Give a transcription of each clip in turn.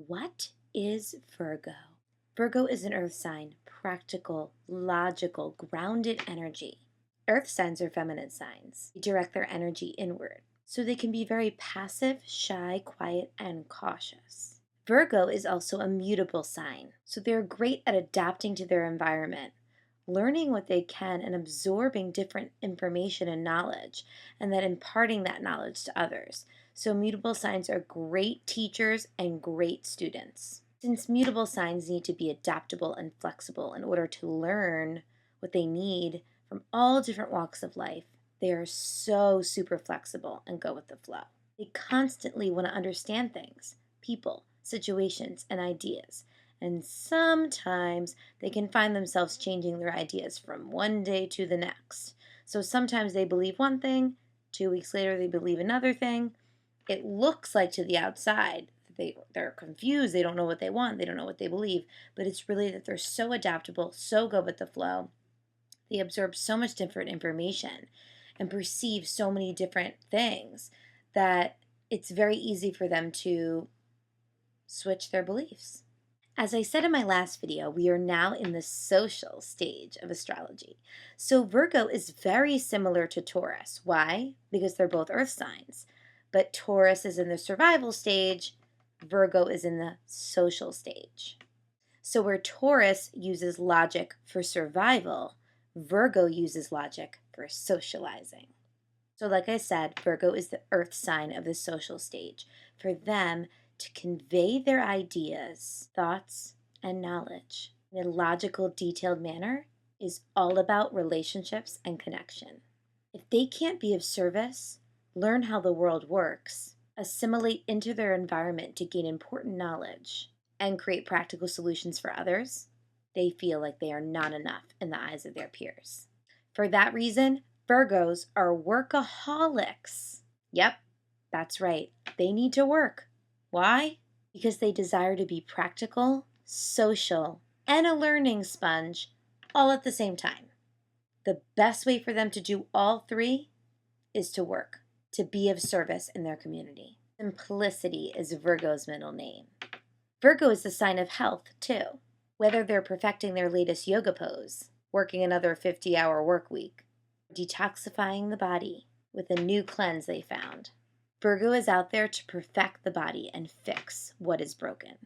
What is Virgo? Virgo is an earth sign, practical, logical, grounded energy. Earth signs are feminine signs. They direct their energy inward, so they can be very passive, shy, quiet, and cautious. Virgo is also a mutable sign, so they're great at adapting to their environment, learning what they can and absorbing different information and knowledge, and then imparting that knowledge to others. So mutable signs are great teachers and great students. Since mutable signs need to be adaptable and flexible in order to learn what they need from all different walks of life, they are so super flexible and go with the flow. They constantly want to understand things, people, situations, and ideas. And sometimes they can find themselves changing their ideas from one day to the next. So sometimes they believe one thing, 2 weeks later they believe another thing. It looks like to the outside they're confused, they don't know what they want, they don't know what they believe, but it's really that they're so adaptable, so go with the flow. They absorb so much different information and perceive so many different things that it's very easy for them to switch their beliefs. As I said in my last video, we are now in the social stage of astrology. So Virgo is very similar to Taurus. Why? Because they're both earth signs. But Taurus is in the survival stage, Virgo is in the social stage. So where Taurus uses logic for survival, Virgo uses logic for socializing. So like I said, Virgo is the earth sign of the social stage. For them to convey their ideas, thoughts, and knowledge in a logical, detailed manner is all about relationships and connection. If they can't be of service, learn how the world works, assimilate into their environment to gain important knowledge, and create practical solutions for others, they feel like they are not enough in the eyes of their peers. For that reason, Virgos are workaholics. Yep, that's right. They need to work. Why? Because they desire to be practical, social, and a learning sponge all at the same time. The best way for them to do all three is to work, to be of service in their community. Simplicity is Virgo's middle name. Virgo is the sign of health, too. Whether they're perfecting their latest yoga pose, working another 50-hour work week, detoxifying the body with a new cleanse they found, Virgo is out there to perfect the body and fix what is broken.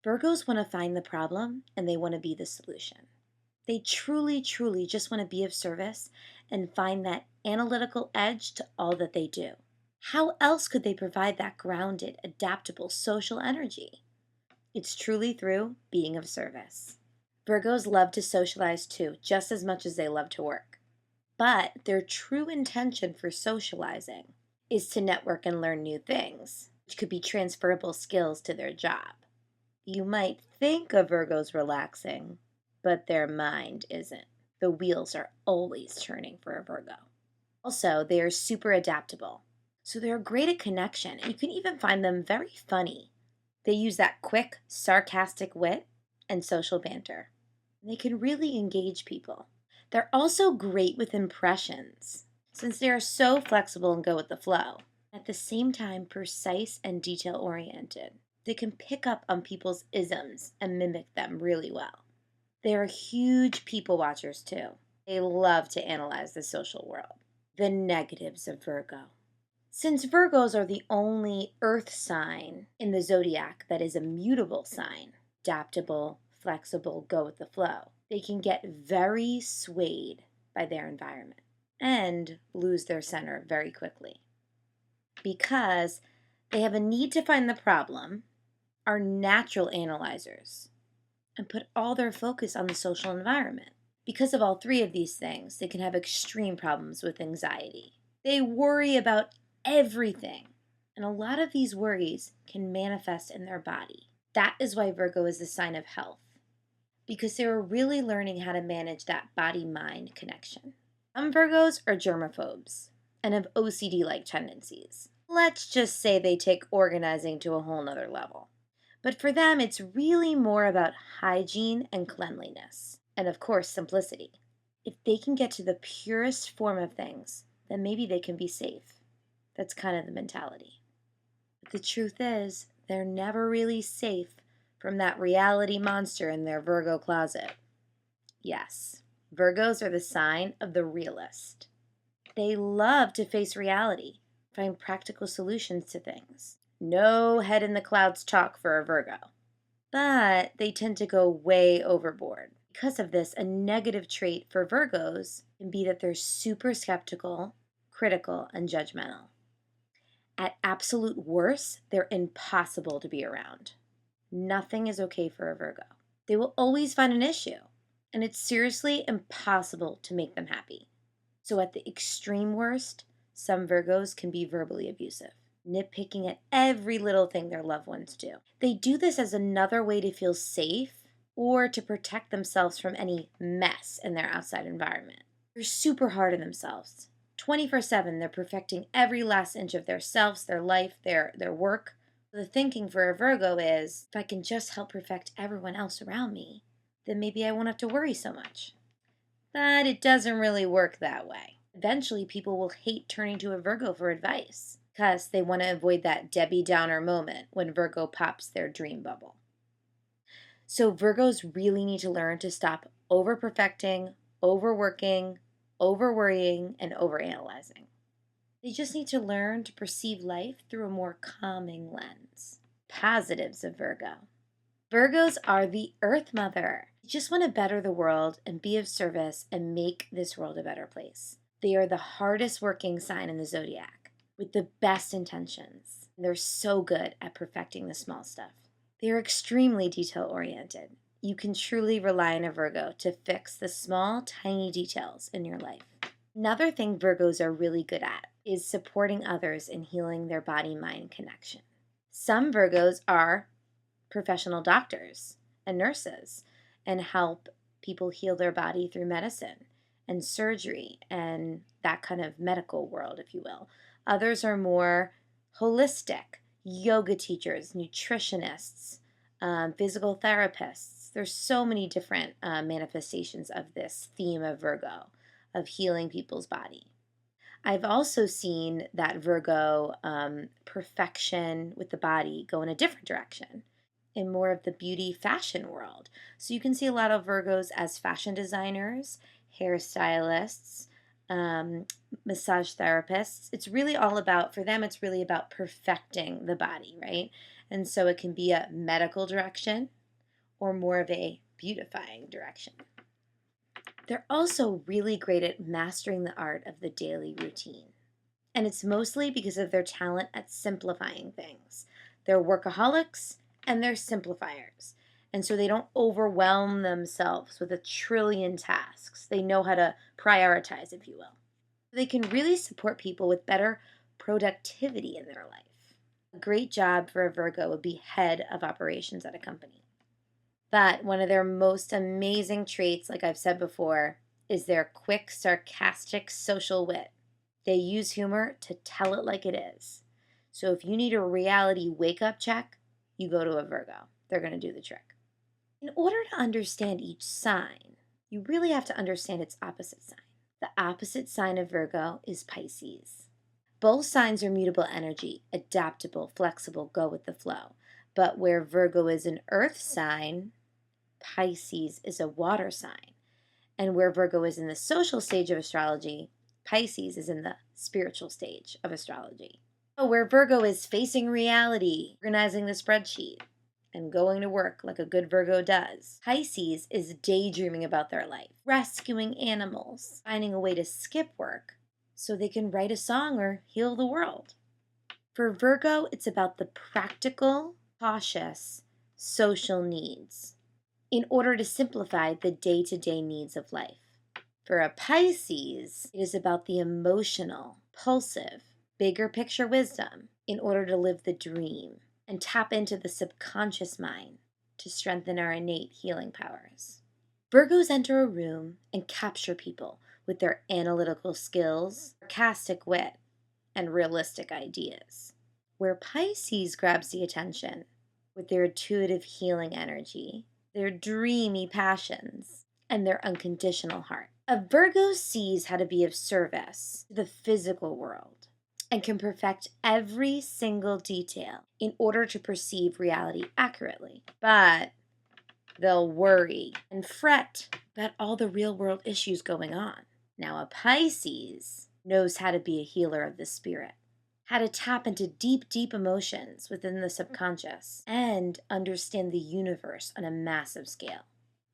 Virgos want to find the problem and they want to be the solution. They truly, truly just want to be of service and find that analytical edge to all that they do. How else could they provide that grounded, adaptable social energy? It's truly through being of service. Virgos love to socialize too, just as much as they love to work. But their true intention for socializing is to network and learn new things, which could be transferable skills to their job. You might think of Virgos relaxing, but their mind isn't. The wheels are always turning for a Virgo. Also, they are super adaptable, so they're great at connection, and you can even find them very funny. They use that quick, sarcastic wit and social banter. They can really engage people. They're also great with impressions, since they are so flexible and go with the flow. At the same time, precise and detail-oriented. They can pick up on people's isms and mimic them really well. They are huge people watchers too. They love to analyze the social world. The negatives of Virgo. Since Virgos are the only earth sign in the zodiac that is a mutable sign, adaptable, flexible, go with the flow, they can get very swayed by their environment and lose their center very quickly because they have a need to find the problem, are natural analyzers, and put all their focus on the social environment. Because of all three of these things, they can have extreme problems with anxiety. They worry about everything, and a lot of these worries can manifest in their body. That is why Virgo is the sign of health, because they are really learning how to manage that body-mind connection. Some Virgos are germaphobes and have OCD-like tendencies. Let's just say they take organizing to a whole nother level. But for them, it's really more about hygiene and cleanliness, and of course, simplicity. If they can get to the purest form of things, then maybe they can be safe. That's kind of the mentality. But the truth is, they're never really safe from that reality monster in their Virgo closet. Yes, Virgos are the sign of the realist. They love to face reality, find practical solutions to things. No head in the clouds talk for a Virgo. But they tend to go way overboard. Because of this, a negative trait for Virgos can be that they're super skeptical, critical, and judgmental. At absolute worst, they're impossible to be around. Nothing is okay for a Virgo. They will always find an issue, and it's seriously impossible to make them happy. So at the extreme worst, some Virgos can be verbally abusive, nitpicking at every little thing their loved ones do. They do this as another way to feel safe or to protect themselves from any mess in their outside environment. They're super hard on themselves. 24/7, they're perfecting every last inch of their selves, their life, their work. The thinking for a Virgo is, if I can just help perfect everyone else around me, then maybe I won't have to worry so much. But it doesn't really work that way. Eventually, people will hate turning to a Virgo for advice because they want to avoid that Debbie Downer moment when Virgo pops their dream bubble. So Virgos really need to learn to stop over-perfecting, overworking, over-worrying, and overanalyzing. They just need to learn to perceive life through a more calming lens. Positives of Virgo. Virgos are the Earth Mother. They just want to better the world and be of service and make this world a better place. They are the hardest working sign in the zodiac with the best intentions. They're so good at perfecting the small stuff. They are extremely detail oriented. You can truly rely on a Virgo to fix the small, tiny details in your life. Another thing Virgos are really good at is supporting others in healing their body-mind connection. Some Virgos are professional doctors and nurses and help people heal their body through medicine and surgery and that kind of medical world, if you will. Others are more holistic, yoga teachers, nutritionists, physical therapists. There's so many different manifestations of this theme of Virgo, of healing people's body. I've also seen that Virgo perfection with the body go in a different direction, in more of the beauty fashion world. So you can see a lot of Virgos as fashion designers, hairstylists, massage therapists. It's really all about, for them, it's really about perfecting the body, right? And so it can be a medical direction or more of a beautifying direction. They're also really great at mastering the art of the daily routine. And it's mostly because of their talent at simplifying things. They're workaholics and they're simplifiers. And so they don't overwhelm themselves with a trillion tasks. They know how to prioritize, if you will. They can really support people with better productivity in their life. A great job for a Virgo would be head of operations at a company. But one of their most amazing traits, like I've said before, is their quick, sarcastic social wit. They use humor to tell it like it is. So if you need a reality wake-up check, you go to a Virgo. They're going to do the trick. In order to understand each sign, you really have to understand its opposite sign. The opposite sign of Virgo is Pisces. Both signs are mutable energy, adaptable, flexible, go with the flow. But where Virgo is an earth sign, Pisces is a water sign. And where Virgo is in the social stage of astrology, Pisces is in the spiritual stage of astrology. So where Virgo is facing reality, organizing the spreadsheet, and going to work like a good Virgo does, Pisces is daydreaming about their life, rescuing animals, finding a way to skip work so they can write a song or heal the world. For Virgo, it's about the practical, cautious, social needs in order to simplify the day-to-day needs of life. For a Pisces, it is about the emotional, impulsive, bigger picture wisdom in order to live the dream and tap into the subconscious mind to strengthen our innate healing powers. Virgos enter a room and capture people with their analytical skills, sarcastic wit, and realistic ideas. Where Pisces grabs the attention with their intuitive healing energy, their dreamy passions, and their unconditional heart. A Virgo sees how to be of service to the physical world and can perfect every single detail in order to perceive reality accurately. But they'll worry and fret about all the real world issues going on. Now, a Pisces knows how to be a healer of the spirit, how to tap into deep, deep emotions within the subconscious and understand the universe on a massive scale.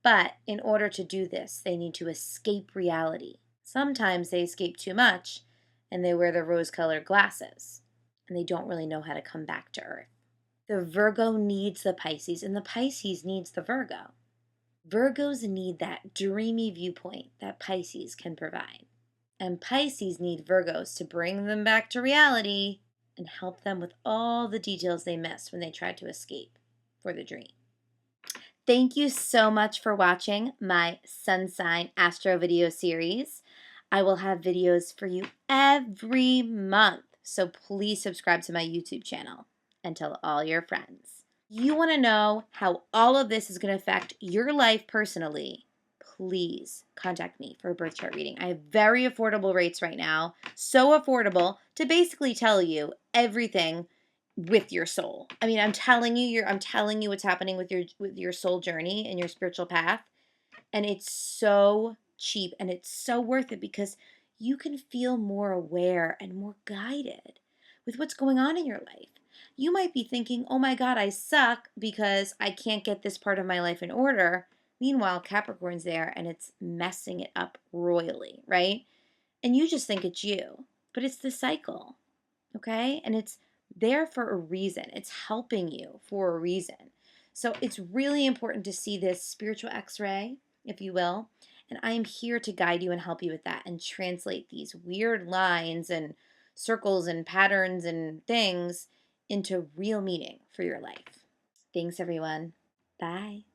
But in order to do this, they need to escape reality. Sometimes they escape too much and they wear the rose-colored glasses and they don't really know how to come back to earth. The Virgo needs the Pisces and the Pisces needs the Virgo. Virgos need that dreamy viewpoint that Pisces can provide. And Pisces need Virgos to bring them back to reality and help them with all the details they missed when they tried to escape for the dream. Thank you so much for watching my Sun Sign Astro video series. I will have videos for you every month, so please subscribe to my YouTube channel and tell all your friends. You want to know how all of this is going to affect your life personally, please contact me for a birth chart reading. I have very affordable rates right now, so affordable to basically tell you everything with your soul. I mean, I'm telling you what's happening with your soul journey and your spiritual path, and it's so cheap and it's so worth it because you can feel more aware and more guided with what's going on in your life. You might be thinking, "Oh my God, I suck because I can't get this part of my life in order." Meanwhile, Capricorn's there and it's messing it up royally, right? And you just think it's you, but it's the cycle, okay? And it's there for a reason. It's helping you for a reason. So it's really important to see this spiritual x-ray, if you will. And I am here to guide you and help you with that and translate these weird lines and circles and patterns and things into real meaning for your life. Thanks, everyone. Bye.